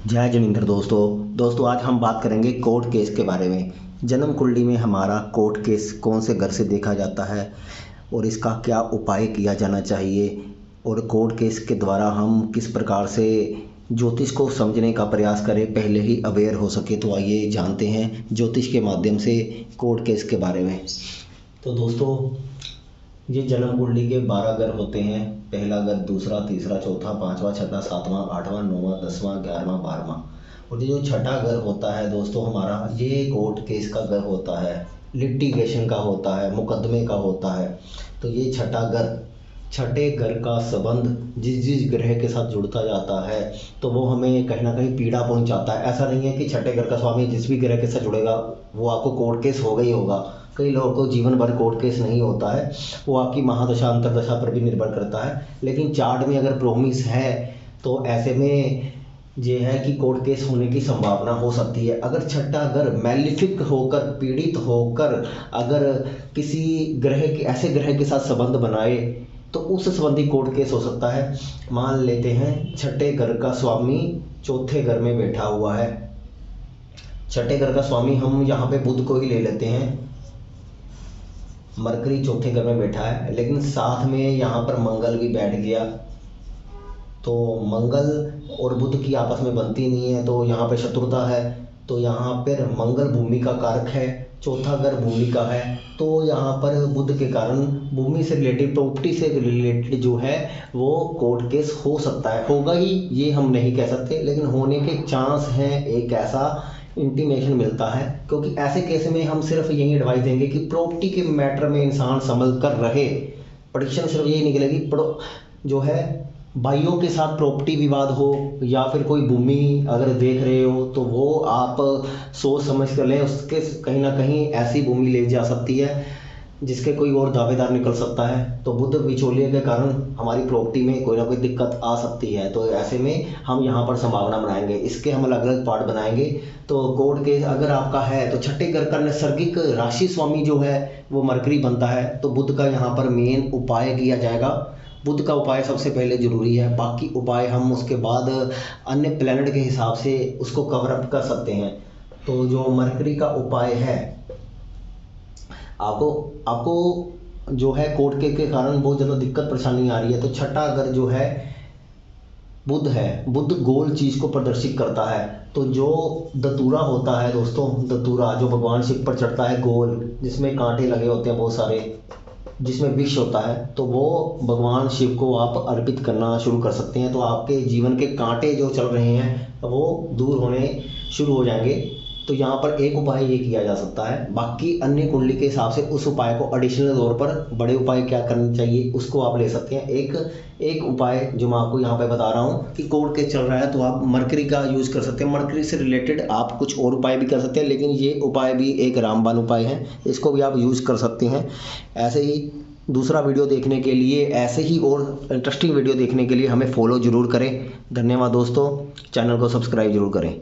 जय जिनेंद्र दोस्तों आज हम बात करेंगे कोर्ट केस के बारे में। जन्म कुंडली में हमारा कोर्ट केस कौन से घर से देखा जाता है और इसका क्या उपाय किया जाना चाहिए और कोर्ट केस के द्वारा हम किस प्रकार से ज्योतिष को समझने का प्रयास करें पहले ही अवेयर हो सके। तो आइए जानते हैं ज्योतिष के माध्यम से कोर्ट केस के बारे में। तो दोस्तों ये जन्म कुंडली के 12 घर होते हैं। पहला घर, दूसरा, तीसरा, चौथा, पांचवा, छठा, सातवां, आठवां, नौवां, 10वां, 11वां, 12वां और ये जो छठा घर होता है दोस्तों हमारा, ये कोर्ट केस का घर होता है, लिटिगेशन का होता है, मुकदमे का होता है। तो ये छठे घर का संबंध जिस ग्रह के साथ जुड़ता जाता है तो वो हमें कहीं ना कहीं पीड़ा पहुंचाता है। ऐसा नहीं है कि छठे घर का स्वामी जिस भी ग्रह के साथ जुड़ेगा वो आपको कोर्ट केस होगा ही होगा। कई लोगों को जीवन भर कोर्ट केस नहीं होता है, वो आपकी महादशा अंतरदशा पर भी निर्भर करता है। लेकिन चार्ट में अगर प्रोमिस है तो ऐसे में ये है कि कोर्ट केस होने की संभावना हो सकती है। अगर छठा घर मैलिफिक होकर, पीड़ित होकर अगर किसी ग्रह के, ऐसे ग्रह के साथ संबंध बनाए तो उस संबंधी कोर्ट केस हो सकता है। मान लेते हैं छठे घर का स्वामी चौथे घर में बैठा हुआ है। छठे घर का स्वामी हम यहाँ पे बुध को ही ले लेते हैं। मरकरी चौथे घर में बैठा है लेकिन साथ में यहाँ पर मंगल भी बैठ गया, तो मंगल और बुध की आपस में बनती नहीं है, तो यहाँ पे शत्रुता है। तो यहाँ पर मंगल भूमि का कारक है, चौथा घर भूमि का है। तो यहाँ पर बुध के कारण भूमि से रिलेटेड, प्रॉपर्टी से रिलेटेड जो है वो कोर्ट केस हो सकता है। होगा ही ये हम नहीं कह सकते, लेकिन होने के चांस हैं। एक ऐसा इंटीमेशन मिलता है, क्योंकि ऐसे केस में हम सिर्फ यही एडवाइस देंगे कि प्रॉपर्टी के मैटर में इंसान संभल कर रहे। प्रेडिक्शन सिर्फ यही निकलेगी जो है भाइयों के साथ प्रॉपर्टी विवाद हो या फिर कोई भूमि अगर देख रहे हो तो वो आप सोच समझ कर लें। उसके कहीं ना कहीं ऐसी भूमि ले जा सकती है जिसके कोई और दावेदार निकल सकता है। तो बुध बिचौलिए के कारण हमारी प्रॉपर्टी में कोई ना कोई दिक्कत आ सकती है। तो ऐसे में हम यहाँ पर संभावना बनाएंगे, इसके हम अलग अलग पार्ट बनाएंगे। तो कोर्ट केस अगर आपका है तो छठे घर का नैसर्गिक राशि स्वामी जो है वो मरकरी बनता है। तो बुध का यहाँ पर मेन उपाय किया जाएगा। बुध का उपाय सबसे पहले जरूरी है, बाकी उपाय हम उसके बाद अन्य प्लैनेट के हिसाब से उसको कवर अप कर सकते हैं। तो जो मरकरी का उपाय है, आपको जो है कोर्ट के कारण बहुत ज़्यादा दिक्कत परेशानी आ रही है। तो छठा घर जो है बुध है, बुध गोल चीज़ को प्रदर्शित करता है। तो जो दतूरा होता है दोस्तों, दतूरा जो भगवान शिव पर चढ़ता है गोल, जिसमें कांटे लगे होते हैं बहुत सारे, जिसमें विष होता है, तो वो भगवान शिव को आप अर्पित करना शुरू कर सकते हैं। तो आपके जीवन के कांटे जो चल रहे हैं वो दूर होने शुरू हो जाएंगे। तो यहाँ पर एक उपाय ये किया जा सकता है, बाकी अन्य कुंडली के हिसाब से उस उपाय को एडिशनल तौर पर बड़े उपाय क्या करने चाहिए उसको आप ले सकते हैं। एक उपाय जो मैं आपको यहाँ पे बता रहा हूँ कि कोर्ट केस चल रहा है तो आप मरकरी का यूज़ कर सकते हैं। मरकरी से रिलेटेड आप कुछ और उपाय भी कर सकते हैं, लेकिन ये उपाय भी एक रामबाण उपाय है, इसको भी आप यूज़ कर सकते हैं। ऐसे ही दूसरा वीडियो देखने के लिए, ऐसे ही और इंटरेस्टिंग वीडियो देखने के लिए हमें फॉलो ज़रूर करें। धन्यवाद दोस्तों, चैनल को सब्सक्राइब जरूर करें।